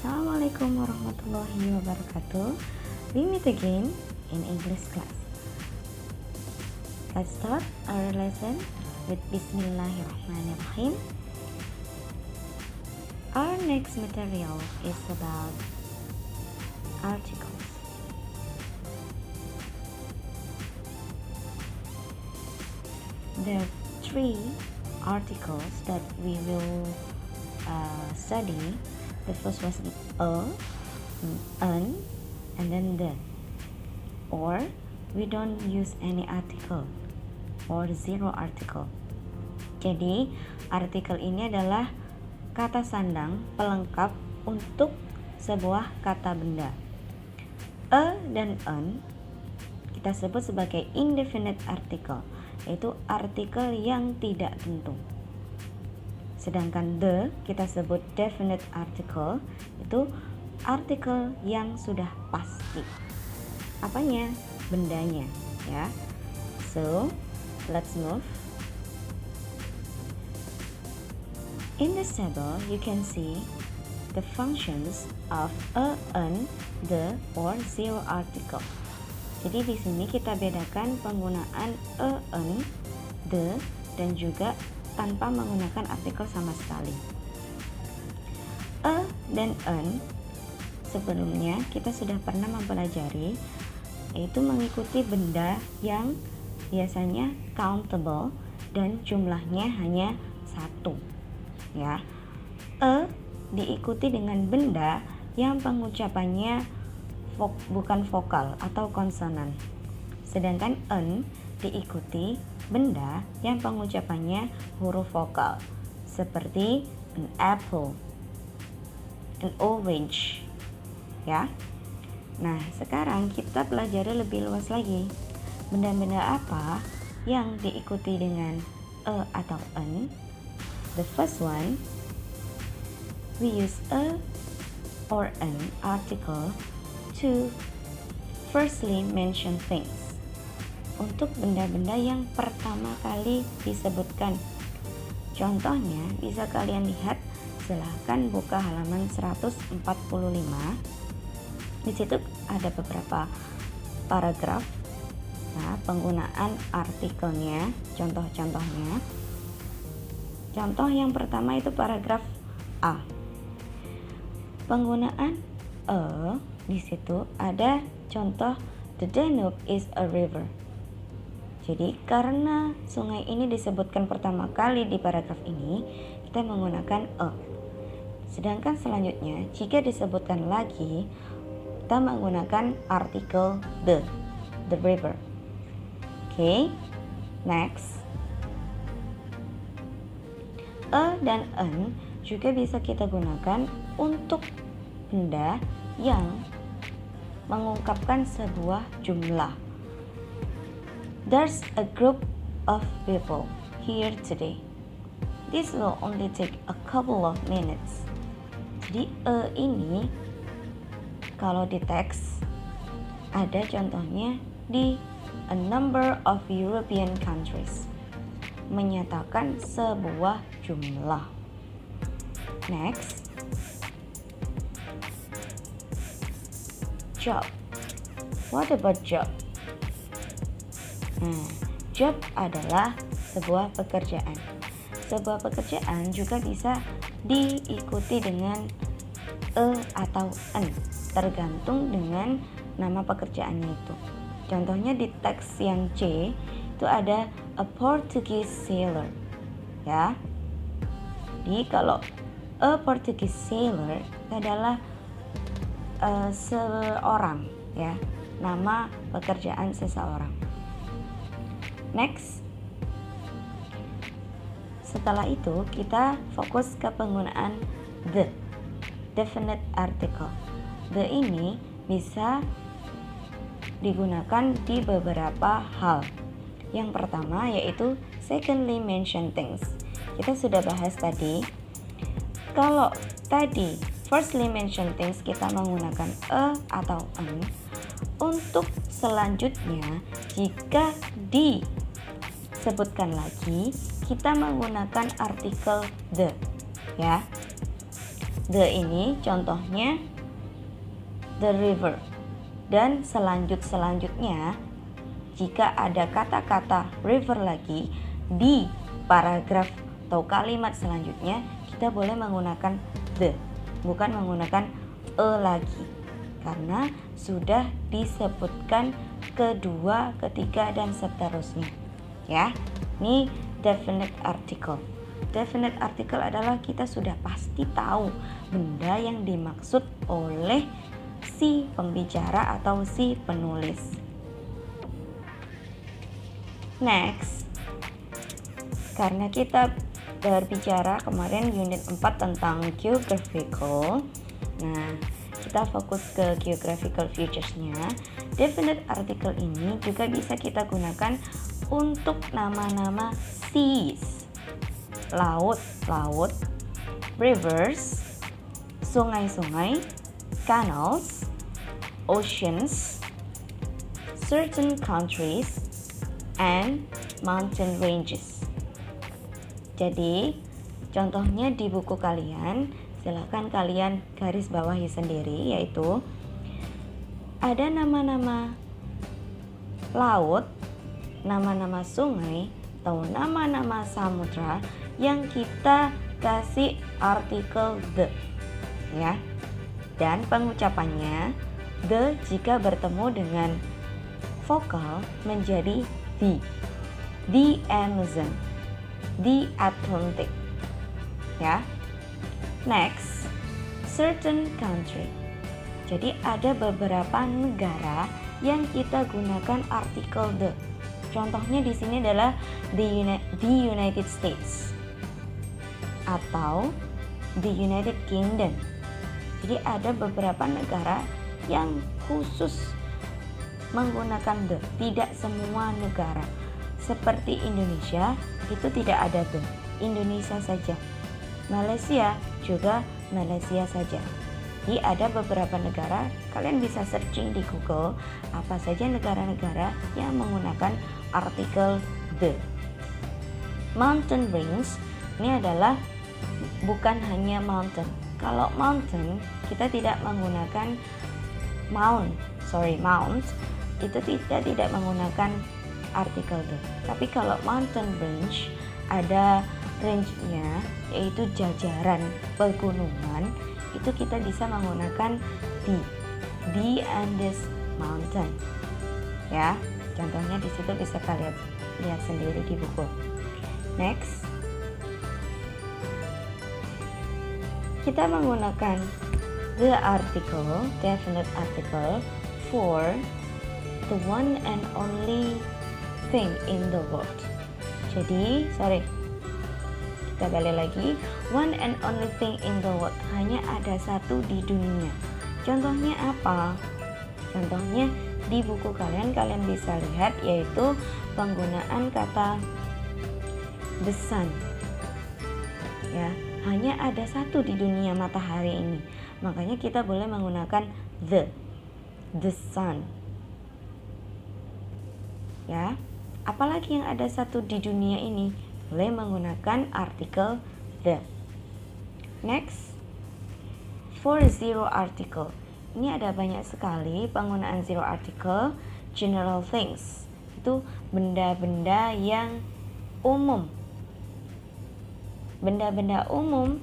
Assalamualaikum warahmatullahi wabarakatuh. We meet again in English class. Let's start our lesson with Bismillahirrahmanirrahim. Our next material is about articles. There are three articles that we will study. The first was an, and then the. Or we don't use any article or zero article. Jadi artikel ini adalah kata sandang pelengkap untuk sebuah kata benda. A dan an kita sebut sebagai indefinite article, yaitu artikel yang tidak tentu. Sedangkan the kita sebut definite article, itu artikel yang sudah pasti. Apanya? Bendanya, ya. So, let's move. In this table, you can see the functions of a, an, the, or zero article. Jadi di sini kita bedakan penggunaan a, an, the, dan juga tanpa menggunakan artikel sama sekali. A dan an sebelumnya kita sudah pernah mempelajari, yaitu mengikuti benda yang biasanya countable dan jumlahnya hanya satu, ya. A diikuti dengan benda yang pengucapannya bukan vokal atau konsonan, sedangkan an diikuti benda yang pengucapannya huruf vokal, seperti an apple, an orange, ya. Nah, sekarang kita pelajari lebih luas lagi. Benda-benda apa yang diikuti dengan a atau an? The first one, we use a or an article to firstly mention things. Untuk benda-benda yang pertama kali disebutkan. Contohnya bisa kalian lihat, silahkan buka halaman 145. Di situ ada beberapa paragraf, nah, penggunaan artikelnya, contoh-contohnya. Contoh yang pertama itu paragraf A. Penggunaan a, di situ ada contoh the Danube is a river. Jadi karena sungai ini disebutkan pertama kali di paragraf ini, kita menggunakan a. Sedangkan selanjutnya jika disebutkan lagi, kita menggunakan artikel the river. Oke, next. A dan an juga bisa kita gunakan untuk benda yang mengungkapkan sebuah jumlah. There's a group of people here today. This will only take a couple of minutes. Jadi ini kalau di teks ada contohnya di a number of European countries, menyatakan sebuah jumlah. Next, job. What about job? Nah, job adalah sebuah pekerjaan. Sebuah pekerjaan juga bisa diikuti dengan a atau an, tergantung dengan nama pekerjaannya itu. Contohnya di teks yang C itu ada a Portuguese sailor, ya. Jadi kalau a Portuguese sailor itu adalah seorang, ya, nama pekerjaan seseorang. Next, setelah itu kita fokus ke penggunaan the, definite article. The ini bisa digunakan di beberapa hal. Yang pertama yaitu secondly mention things. Kita sudah bahas tadi. Kalau tadi firstly mention things kita menggunakan a atau an. Untuk selanjutnya jika disebutkan lagi kita menggunakan artikel the, ya. The ini contohnya the river. Dan selanjutnya jika ada kata-kata river lagi di paragraf atau kalimat selanjutnya, kita boleh menggunakan the, bukan menggunakan a lagi, karena sudah disebutkan kedua, ketiga, dan seterusnya. Ya, ini definite article. Definite article adalah kita sudah pasti tahu benda yang dimaksud oleh si pembicara atau si penulis. Next, karena kita berbicara kemarin unit 4 tentang geographical, nah kita fokus ke geographical features-nya. Definite article ini juga bisa kita gunakan untuk nama-nama seas, laut, rivers, sungai-sungai, canals, oceans, certain countries, and mountain ranges. Jadi, contohnya di buku kalian, silakan kalian garis bawahi sendiri, yaitu ada nama-nama laut, nama-nama sungai, atau nama-nama samudra yang kita kasih artikel the, ya. Dan pengucapannya the jika bertemu dengan vokal menjadi the Amazon, the Atlantic, ya. Next, certain country. Jadi ada beberapa negara yang kita gunakan artikel the. Contohnya di sini adalah the United States atau the United Kingdom. Jadi ada beberapa negara yang khusus menggunakan the, tidak semua negara. Seperti Indonesia itu tidak ada the, Indonesia saja. Malaysia juga Malaysia saja. Jadi ada beberapa negara, kalian bisa searching di Google apa saja negara-negara yang menggunakan artikel the. Mountain range ini adalah bukan hanya mountain. Kalau mountain kita tidak menggunakan mount itu tidak menggunakan artikel the. Tapi kalau mountain range ada range-nya, yaitu jajaran pegunungan, itu kita bisa menggunakan the Andes Mountain, ya. Contohnya di situ bisa kalian lihat sendiri di buku. Next, kita menggunakan the article, definite article, for the one and only thing in the world. Jadi, kita balik lagi, one and only thing in the world, hanya ada satu di dunia. Contohnya apa? Contohnya di buku kalian bisa lihat, yaitu penggunaan kata the sun, ya. Hanya ada satu di dunia, matahari ini. Makanya kita boleh menggunakan the sun, ya. Apalagi yang ada satu di dunia ini, boleh menggunakan artikel the. Next, for zero article. Ini ada banyak sekali penggunaan zero article. General things, itu benda-benda yang umum. Benda-benda umum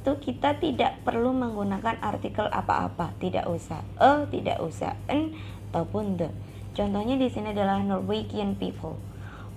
itu kita tidak perlu menggunakan artikel apa-apa, tidak usah tidak usah ataupun the. Contohnya di sini adalah Norwegian people,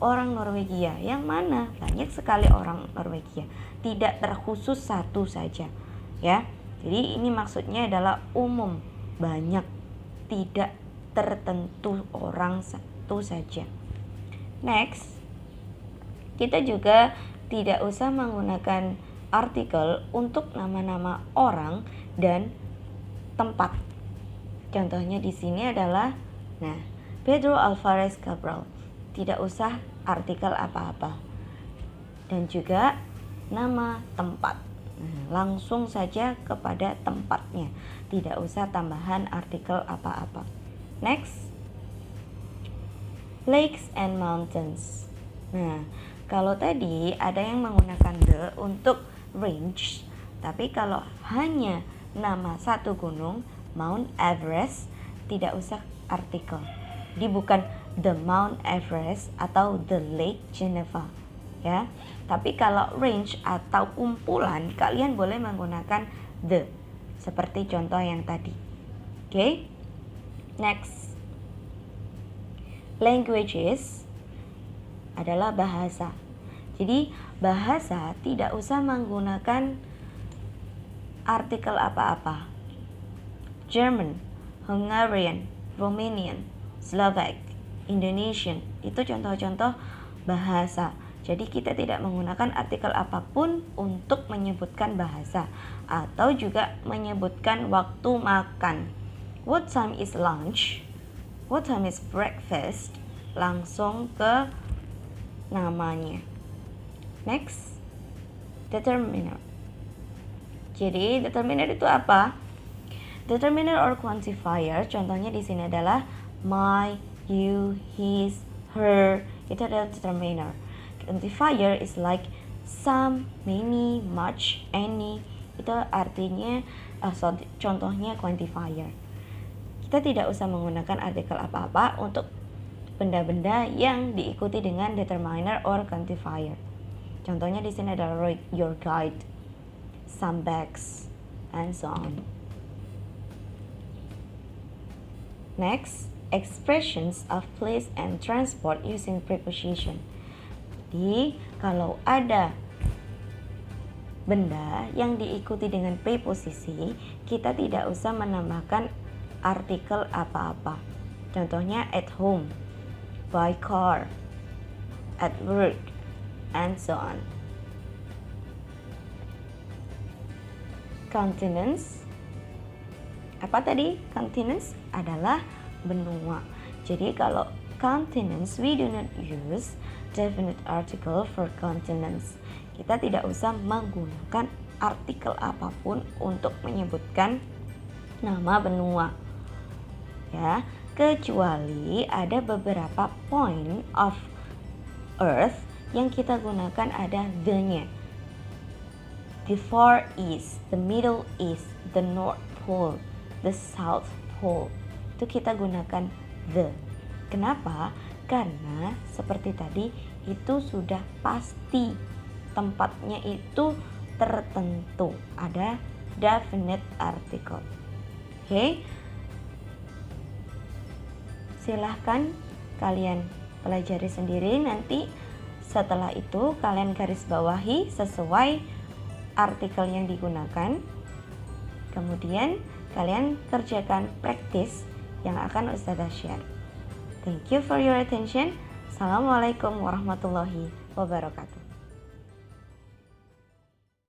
orang Norwegia. Yang mana banyak sekali orang Norwegia, tidak terkhusus satu saja, ya. Jadi ini maksudnya adalah umum, banyak, tidak tertentu orang satu saja. Next, kita juga tidak usah menggunakan artikel untuk nama-nama orang dan tempat. Contohnya di sini adalah, Pedro Alvarez Cabral, tidak usah artikel apa-apa. Dan juga nama tempat, langsung saja kepada tempatnya, tidak usah tambahan artikel apa-apa. Next, lakes and mountains. Kalau tadi ada yang menggunakan the untuk range, Tapi kalau hanya nama satu gunung, Mount Everest, tidak usah artikel. Di bukan the Mount Everest atau the Lake Geneva, ya. Tapi kalau range atau kumpulan, kalian boleh menggunakan the, seperti contoh yang tadi. Oke. Next. Languages adalah bahasa. Jadi bahasa tidak usah menggunakan artikel apa-apa. German, Hungarian, Romanian, Slovak, Indonesian, itu contoh-contoh bahasa. Jadi kita tidak menggunakan artikel apapun untuk menyebutkan bahasa atau juga menyebutkan waktu makan. What time is lunch? What time is breakfast? Langsung ke namanya. Next, determiner. Jadi determiner itu apa? Determiner or quantifier, contohnya di sini adalah my, you, his, her. Itu adalah determiner. Quantifier is like some, many, much, any. Itu artinya contohnya quantifier. Kita tidak usah menggunakan artikel apa-apa untuk benda-benda yang diikuti dengan determiner or quantifier. Contohnya di sini adalah your guide, some bags, and so on. Next, expressions of place and transport using preposition. Jadi, kalau ada benda yang diikuti dengan preposisi, kita tidak usah menambahkan artikel apa-apa. Contohnya at home, by car, at work, and so on. Continents. Apa tadi? Continents adalah benua. Jadi kalau continents, we do not use definite article for continents. Kita tidak usah menggunakan artikel apapun untuk menyebutkan nama benua. Ya, kecuali ada beberapa point of earth yang kita gunakan ada the-nya. The Far East, the Middle East, the North Pole, the South Pole. Itu kita gunakan the. Kenapa? Karena seperti tadi itu sudah pasti, tempatnya itu tertentu, ada definite article. Oke. Silahkan kalian pelajari sendiri, nanti setelah itu kalian garis bawahi sesuai artikel yang digunakan. Kemudian kalian kerjakan praktis yang akan Ustazah share. Thank you for your attention. Assalamualaikum warahmatullahi wabarakatuh.